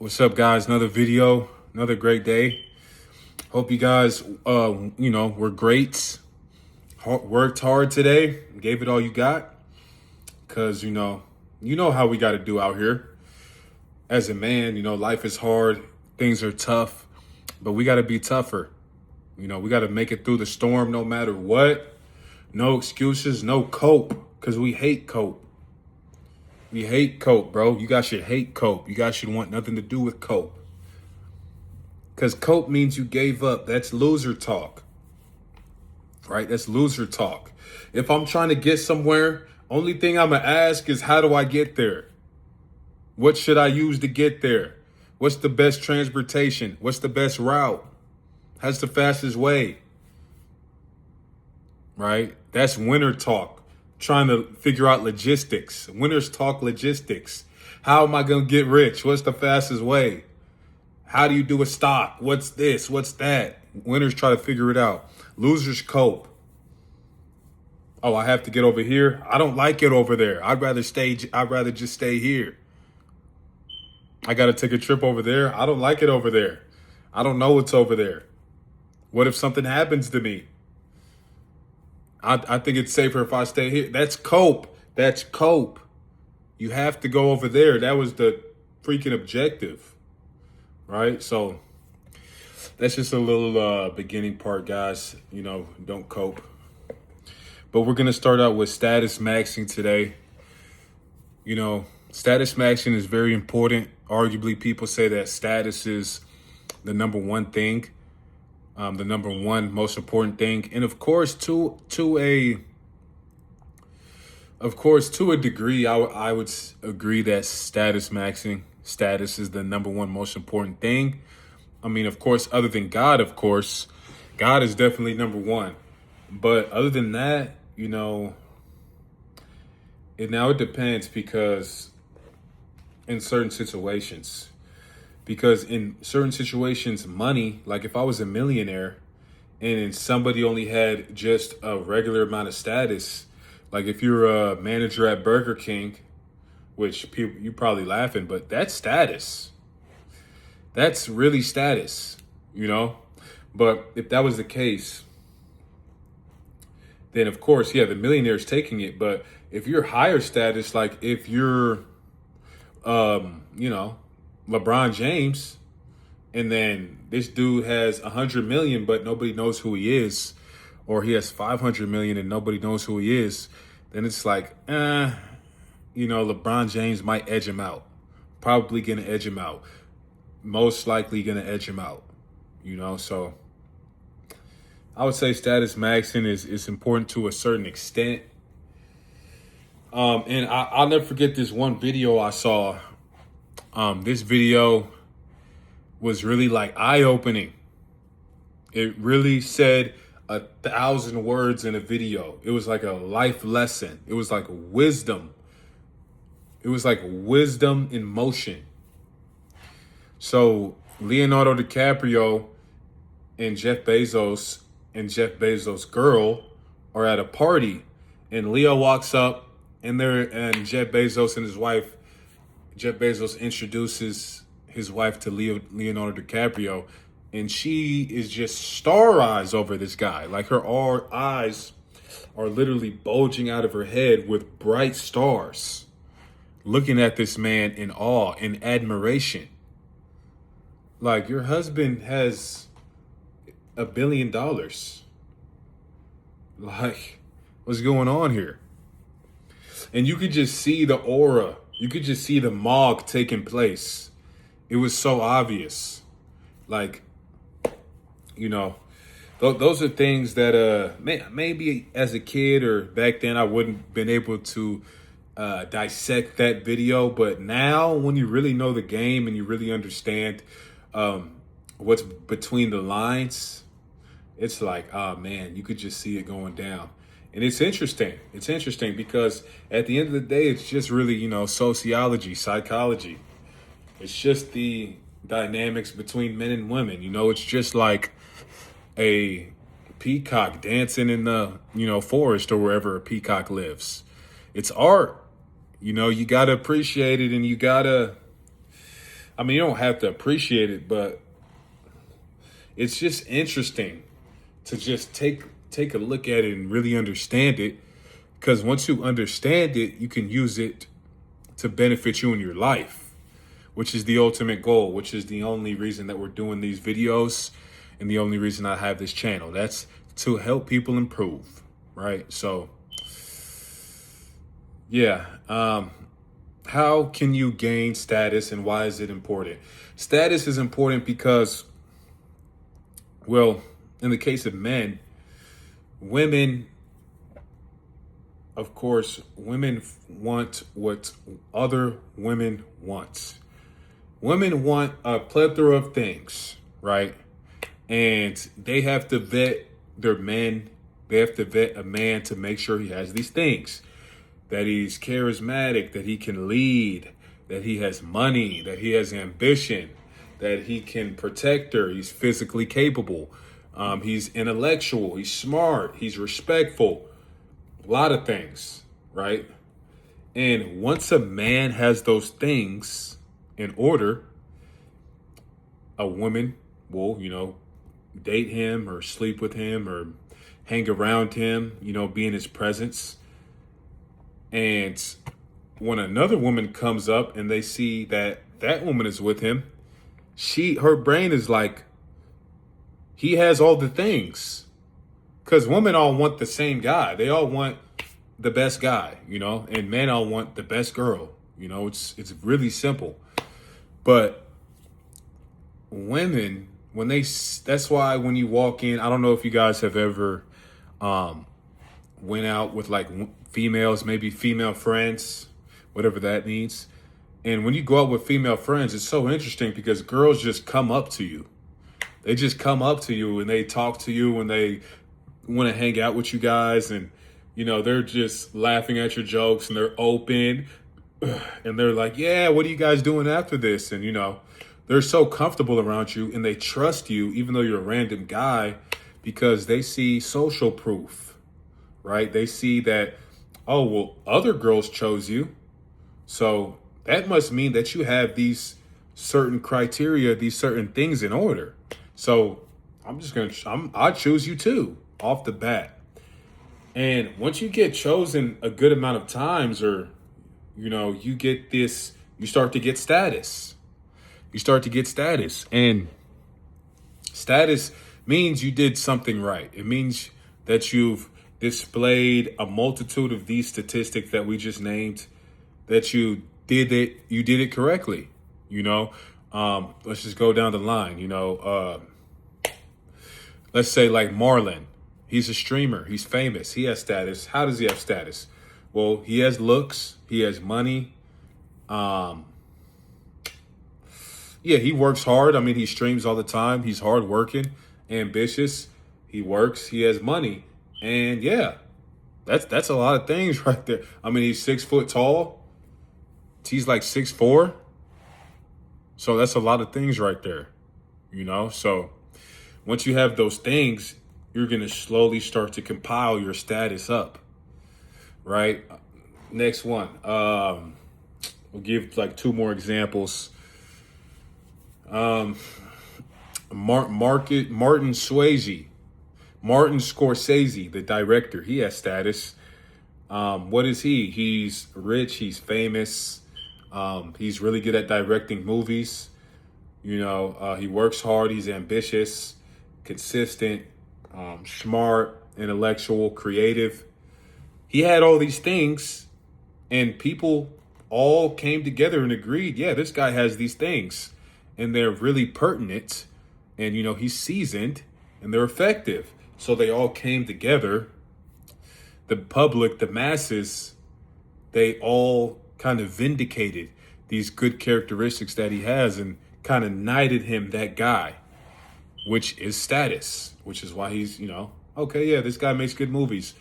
What's up, guys? Another video, another great day. Hope you guys, were great. Worked hard today, gave it all you got. Cause you know how we got to do out here. As a man, life is hard, things are tough, but we got to be tougher. We got to make it through the storm no matter what. No excuses, no cope, cause we hate cope. We hate cope, bro. You guys should hate cope. You guys should want nothing to do with cope. Because cope means you gave up. That's loser talk. Right? That's loser talk. If I'm trying to get somewhere, only thing I'm going to ask is, how do I get there? What should I use to get there? What's the best transportation? What's the best route? How's the fastest way? Right? That's winner talk. Trying to figure out logistics. Winners talk logistics. How am I going to get rich? What's the fastest way? How do you do a stock? What's this? What's that? Winners try to figure it out. Losers cope. Oh, I have to get over here. I don't like it over there. I'd rather just stay here. I got to take a trip over there. I don't like it over there. I don't know what's over there. What if something happens to me? I think it's safer if I stay here. That's cope. That's cope. You have to go over there. That was the freaking objective, right? So that's just a little beginning part, guys. Don't cope. But we're going to start out with status maxing today. Status maxing is very important. Arguably, people say that status is the number one thing. The number one most important thing. And of course, to a degree, I would agree that status is the number one most important thing. I mean, of course, other than God, God is definitely number one. But other than that, it depends because in certain situations, money, like if I was a millionaire and somebody only had just a regular amount of status, like if you're a manager at Burger King, which people, you probably laughing, but that's status. That's really status, But if that was the case, then of course, the millionaire's taking it. But if you're higher status, like if you're, LeBron James, and then this dude has 100 million, but nobody knows who he is, or he has 500 million and nobody knows who he is, then it's like, LeBron James might edge him out. Probably going to edge him out. Most likely going to edge him out, so I would say status maxing is important to a certain extent. And I'll never forget this one video I saw. This video was really like eye-opening. It really said 1,000 words in a video. It was like a life lesson. It was like wisdom. It was like wisdom in motion. So Leonardo DiCaprio and Jeff Bezos girl are at a party, and Leo walks up, and Jeff Bezos and his wife. Jeff Bezos introduces his wife to Leonardo DiCaprio, and she is just star eyes over this guy. Like her eyes are literally bulging out of her head with bright stars, looking at this man in awe and admiration. Like, your husband has $1 billion. Like, what's going on here? And you could just see the aura. You could just see the mog taking place. It was so obvious. Like, those are things that maybe as a kid or back then I wouldn't been able to dissect that video. But now when you really know the game and you really understand what's between the lines, it's like, oh man, you could just see it going down. And it's interesting. It's interesting because at the end of the day, it's just really, sociology, psychology. It's just the dynamics between men and women. It's just like a peacock dancing in the, forest or wherever a peacock lives. It's art. You got to appreciate it, and you got to I mean, you don't have to appreciate it, but it's just interesting to just take a look at it and really understand it. Because once you understand it, you can use it to benefit you in your life, which is the ultimate goal, which is the only reason that we're doing these videos and the only reason I have this channel. That's to help people improve, right? So, yeah. How can you gain status and why is it important? Status is important because, well, in the case of men, women, of course, women want what other women want. Women want a plethora of things, right? And they have to vet their men. They have to vet a man to make sure he has these things. That he's charismatic, that he can lead, that he has money, that he has ambition, that he can protect her, he's physically capable, he's intellectual, he's smart, he's respectful, a lot of things, right? And once a man has those things in order, a woman will, date him or sleep with him or hang around him, be in his presence. And when another woman comes up and they see that that woman is with him, her brain is like, he has all the things. Because women all want the same guy. They all want the best guy, and men all want the best girl. It's really simple. But women, that's why when you walk in, I don't know if you guys have ever went out with like females, maybe female friends, whatever that means. And when you go out with female friends, it's so interesting because girls just come up to you. They just come up to you and they talk to you and they want to hang out with you guys. And, they're just laughing at your jokes and they're open and they're like, yeah, what are you guys doing after this? And, they're so comfortable around you and they trust you, even though you're a random guy, because they see social proof, right? They see that, oh, well, other girls chose you. So that must mean that you have these certain criteria, these certain things in order. So I choose you too, off the bat. And once you get chosen a good amount of times, or, you get this, you start to get status. You start to get status. And status means you did something right. It means that you've displayed a multitude of these statistics that we just named, that you did it correctly. Let's just go down the line. Let's say like Marlon, he's a streamer, he's famous, he has status. How does he have status? Well, he has looks, he has money. Yeah, he works hard. I mean, he streams all the time. He's hardworking, ambitious. He works, he has money. And yeah, that's a lot of things right there. I mean, he's 6 foot tall. He's like 6'4". So that's a lot of things right there, So once you have those things, you're going to slowly start to compile your status up, right? Next one. We'll give like 2 more examples. Martin Scorsese, the director, he has status. What is he? He's rich. He's famous. He's really good at directing movies. He works hard. He's ambitious, consistent, smart, intellectual, creative. He had all these things and people all came together and agreed, yeah, this guy has these things and they're really pertinent and, he's seasoned and they're effective. So they all came together. The public, the masses, they all kind of vindicated these good characteristics that he has and kind of knighted him that guy, which is status, which is why he's, okay, yeah, this guy makes good movies.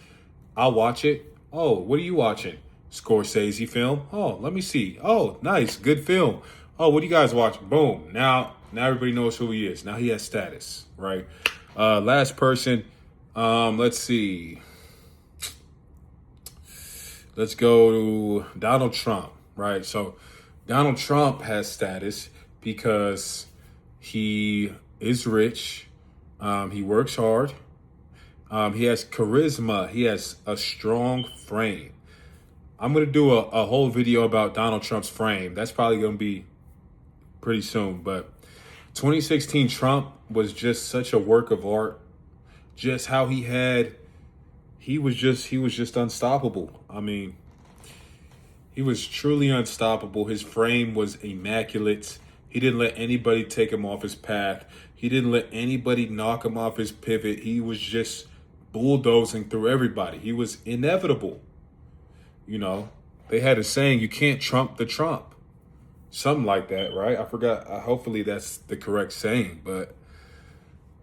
I'll watch it. Oh, what are you watching? Scorsese film. Oh, let me see. Oh, nice. Good film. Oh, what do you guys watch? Boom. Now everybody knows who he is. Now he has status, right? Last person. Let's see. Let's go to Donald Trump, right? So Donald Trump has status because he is rich. He works hard. He has charisma. He has a strong frame. I'm going to do a whole video about Donald Trump's frame. That's probably going to be pretty soon. But 2016 Trump was just such a work of art. Just how he was just unstoppable. I mean, he was truly unstoppable. His frame was immaculate. He didn't let anybody take him off his path. He didn't let anybody knock him off his pivot. He was just bulldozing through everybody. He was inevitable. You know, they had a saying, you can't trump the Trump. Something like that, right? I forgot. Hopefully that's the correct saying.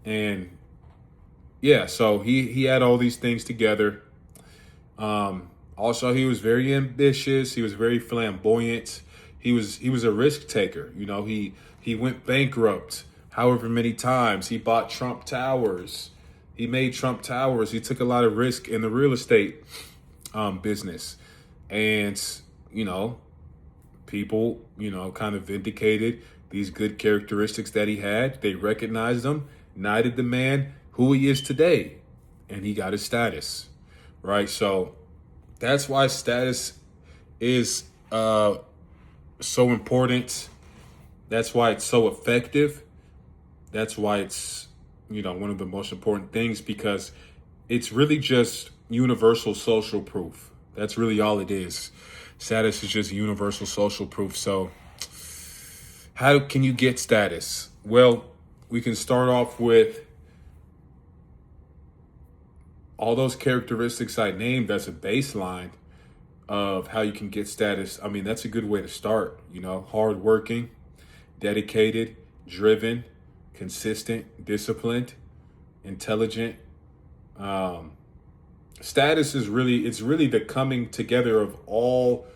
And yeah, so he had all these things together. Also, he was very ambitious. He was very flamboyant. He was a risk taker. You know, he went bankrupt however many times. He bought Trump Towers. He made Trump Towers. He took a lot of risk in the real estate business. And, you know, people, you know, kind of vindicated these good characteristics that he had. They recognized him, knighted the man who he is today. And he got his status, right? So that's why status is so important. That's why it's so effective. That's why it's, you know, one of the most important things, because it's really just universal social proof. That's really all it is. Status is just universal social proof. So how can you get status? Well, we can start off with all those characteristics I named as a baseline of how you can get status. I mean, that's a good way to start, you know, hardworking, dedicated, driven, consistent, disciplined, intelligent. Status is really the coming together of all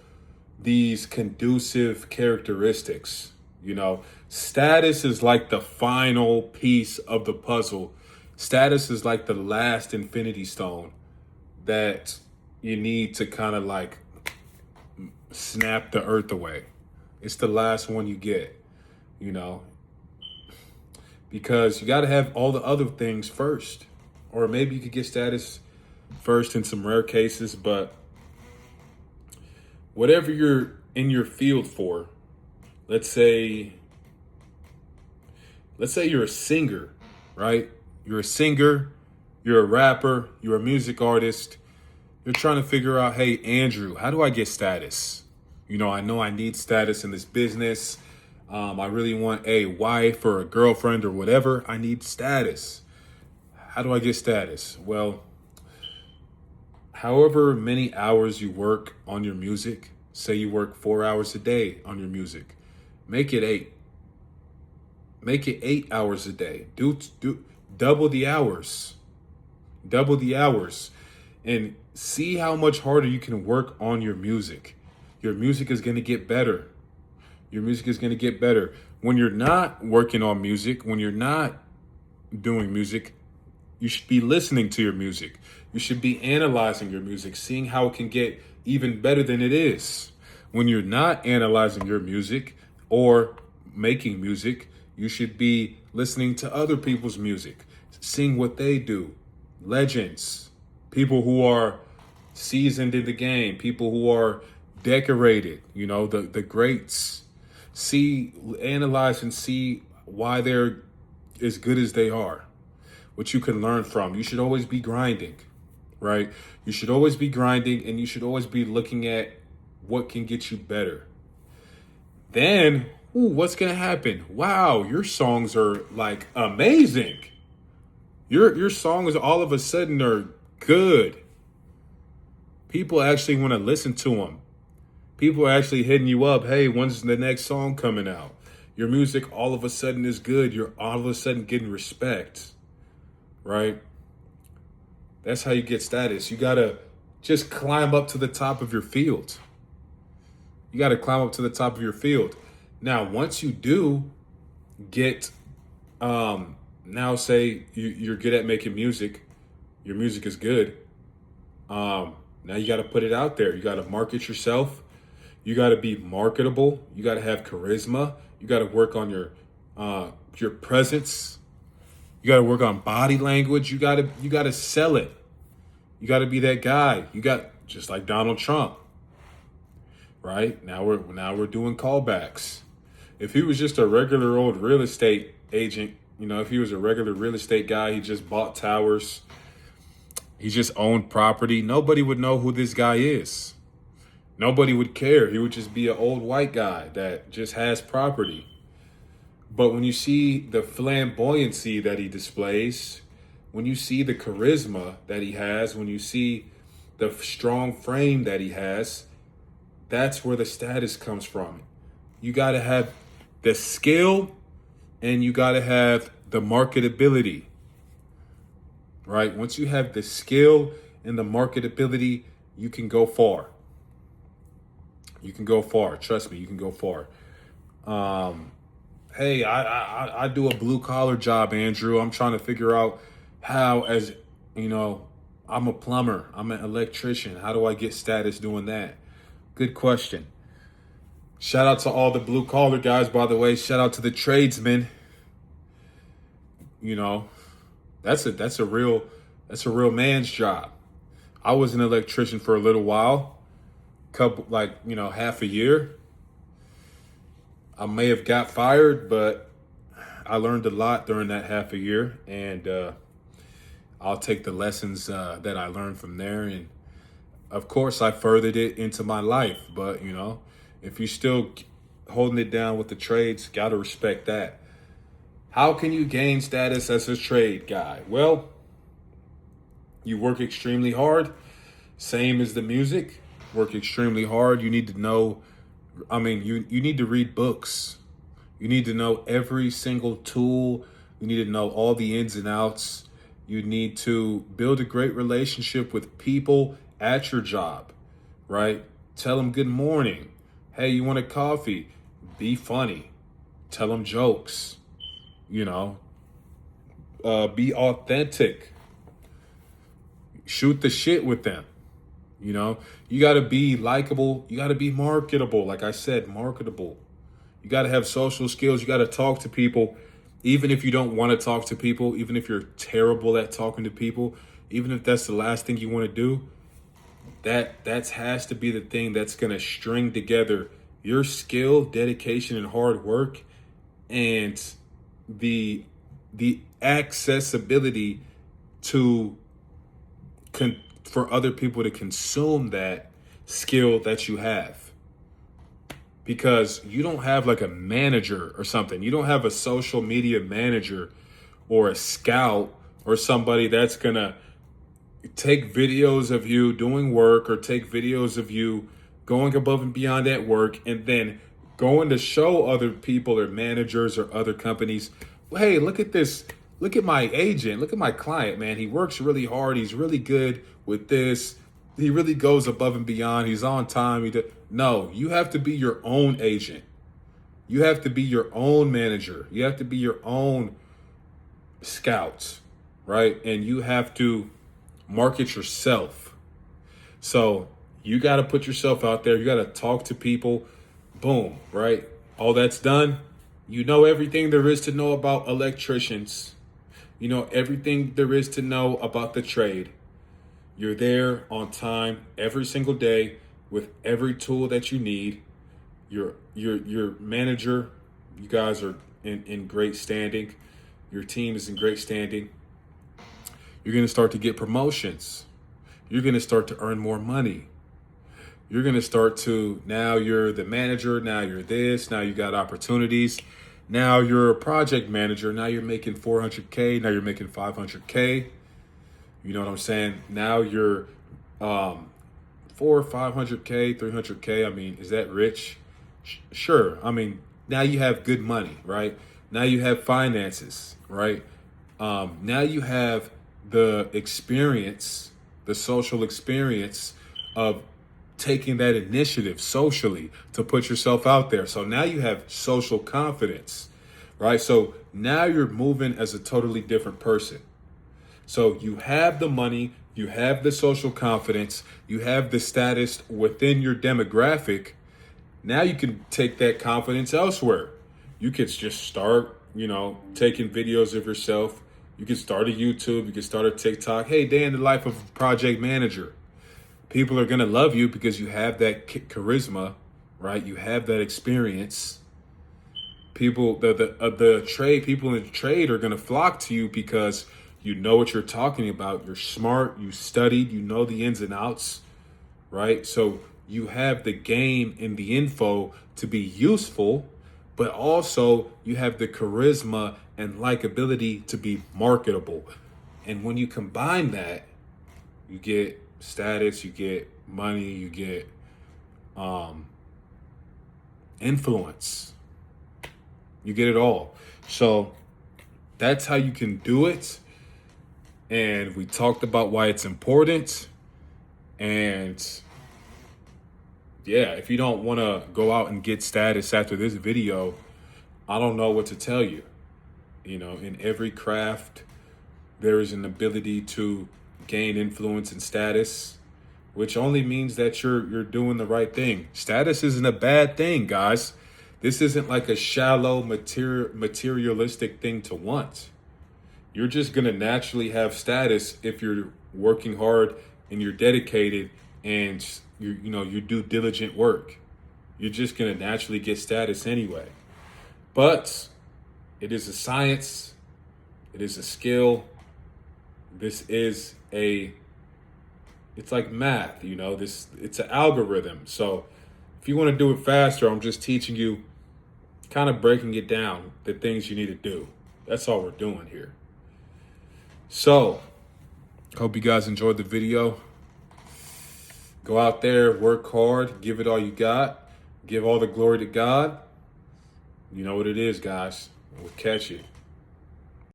these conducive characteristics. You know, status is like the final piece of the puzzle. Status is like the last infinity stone that you need to kind of like snap the earth away. It's the last one you get, you know, because you got to have all the other things first. Or maybe you could get status first in some rare cases, but whatever you're in your field for, let's say you're a singer, right? You're a singer, you're a rapper, you're a music artist. You're trying to figure out, hey, Andrew, how do I get status? You know I need status in this business. I really want a wife or a girlfriend or whatever. I need status. How do I get status? Well, however many hours you work on your music, say you work 4 hours a day on your music, make it 8. Make it 8 hours a day. Do double the hours. Double the hours. And see how much harder you can work on your music. Your music is going to get better. Your music is going to get better. When you're not working on music, when you're not doing music, you should be listening to your music. You should be analyzing your music, seeing how it can get even better than it is. When you're not analyzing your music or making music, you should be listening to other people's music, seeing what they do. Legends, people who are seasoned in the game, people who are decorated, you know, the greats. Analyze and see why they're as good as they are, what you can learn from. You should always be grinding, right? You should always be grinding, and you should always be looking at what can get you better. Then, what's going to happen? Wow, your songs are like amazing. Your songs all of a sudden are good. People actually want to listen to them. People are actually hitting you up. Hey, when's the next song coming out? Your music all of a sudden is good. You're all of a sudden getting respect, right? That's how you get status. You got to just climb up to the top of your field. You got to climb up to the top of your field. Now, once you do get, now say you're good at making music, your music is good. Now you got to put it out there. You got to market yourself. You got to be marketable. You got to have charisma. You got to work on your presence. You got to work on body language. You got to sell it. You got to be that guy. You got, just like Donald Trump, right? Now we're doing callbacks. If he was just a regular old real estate agent, if he was a regular real estate guy, he just bought towers, he just owned property, nobody would know who this guy is. Nobody would care. He would just be an old white guy that just has property. But when you see the flamboyancy that he displays, when you see the charisma that he has, when you see the strong frame that he has, that's where the status comes from. You got to have the skill and you got to have the marketability, right? Once you have the skill and the marketability, you can go far. You can go far. Trust me, you can go far. Hey, I do a blue collar job, Andrew. I'm trying to figure out how, as I'm a plumber, I'm an electrician. How do I get status doing that? Good question. Shout out to all the blue collar guys, by the way. Shout out to the tradesmen. That's a real man's job. I was an electrician for a little while, half a year. I may have got fired, but I learned a lot during that half a year, and I'll take the lessons that I learned from there, and of course I furthered it into my life. But if you're still holding it down with the trades, gotta respect that. How can you gain status as a trade guy? Well, you work extremely hard, same as the music. Work extremely hard. You need to know, you need to read books. You need to know every single tool. You need to know all the ins and outs. You need to build a great relationship with people at your job, right? Tell them good morning. Hey, you want a coffee? Be funny. Tell them jokes. Be authentic. Shoot the shit with them. You got to be likable. You got to be marketable. Like I said, marketable. You got to have social skills. You got to talk to people, even if you don't want to talk to people, even if you're terrible at talking to people, even if that's the last thing you want to do. That has to be the thing that's going to string together your skill, dedication, and hard work, and the accessibility to for other people to consume that skill that you have. Because you don't have like a manager or something. You don't have a social media manager or a scout or somebody that's going to take videos of you doing work or take videos of you going above and beyond at work and then going to show other people or managers or other companies, hey, look at this. Look at my agent. Look at my client, man. He works really hard. He's really good with this. He really goes above and beyond. He's on time. No, you have to be your own agent. You have to be your own manager. You have to be your own scout, right? And you have to market yourself. So you got to put yourself out there. You got to talk to people. Boom, right? All that's done. You know everything there is to know about electricians. You know everything there is to know about the trade. You're there on time every single day with every tool that you need. Your manager, you guys are in great standing. Your team is in great standing. You're going to start to get promotions. You're going to start to earn more money. You're going to start to, now you're the manager, now you're this, now you got opportunities. Now you're a project manager, now you're making 400K, now you're making 500K. You know what I'm saying? Now you're 400K, 300K. I mean, is that rich? Sure. I mean, now you have good money, right? Now you have finances, right? Now you have the experience, the social experience of taking that initiative socially to put yourself out there. So now you have social confidence, right? So now you're moving as a totally different person. So you have the money, you have the social confidence, you have the status within your demographic. Now you can take that confidence elsewhere. you could just start, taking videos of yourself. You could start a YouTube. You could start a TikTok. Hey, day in the life of a project manager. People are going to love you because you have that charisma, right? You have that experience. People, the trade, people in the trade are going to flock to you because you know what you're talking about. You're smart. You studied. You know the ins and outs, right? So you have the game and the info to be useful, but also you have the charisma and likability to be marketable. And when you combine that, you get status, you get money, you get influence. You get it all. So that's how you can do it. And we talked about why it's important. And yeah, if you don't want to go out and get status after this video, I don't know what to tell you. In every craft, there is an ability to gain influence and status, which only means that you're doing the right thing. Status isn't a bad thing, guys. This isn't like a shallow materialistic thing to want. You're just going to naturally have status if you're working hard and you're dedicated and you do diligent work. You're just going to naturally get status anyway. But it is a science. It is a skill. It's like math, it's an algorithm. So if you want to do it faster, I'm just teaching you, kind of breaking it down, the things you need to do. That's all we're doing here. So hope you guys enjoyed the video. Go out there, work hard, give it all you got, give all the glory to God. You know what it is, guys. We'll catch you.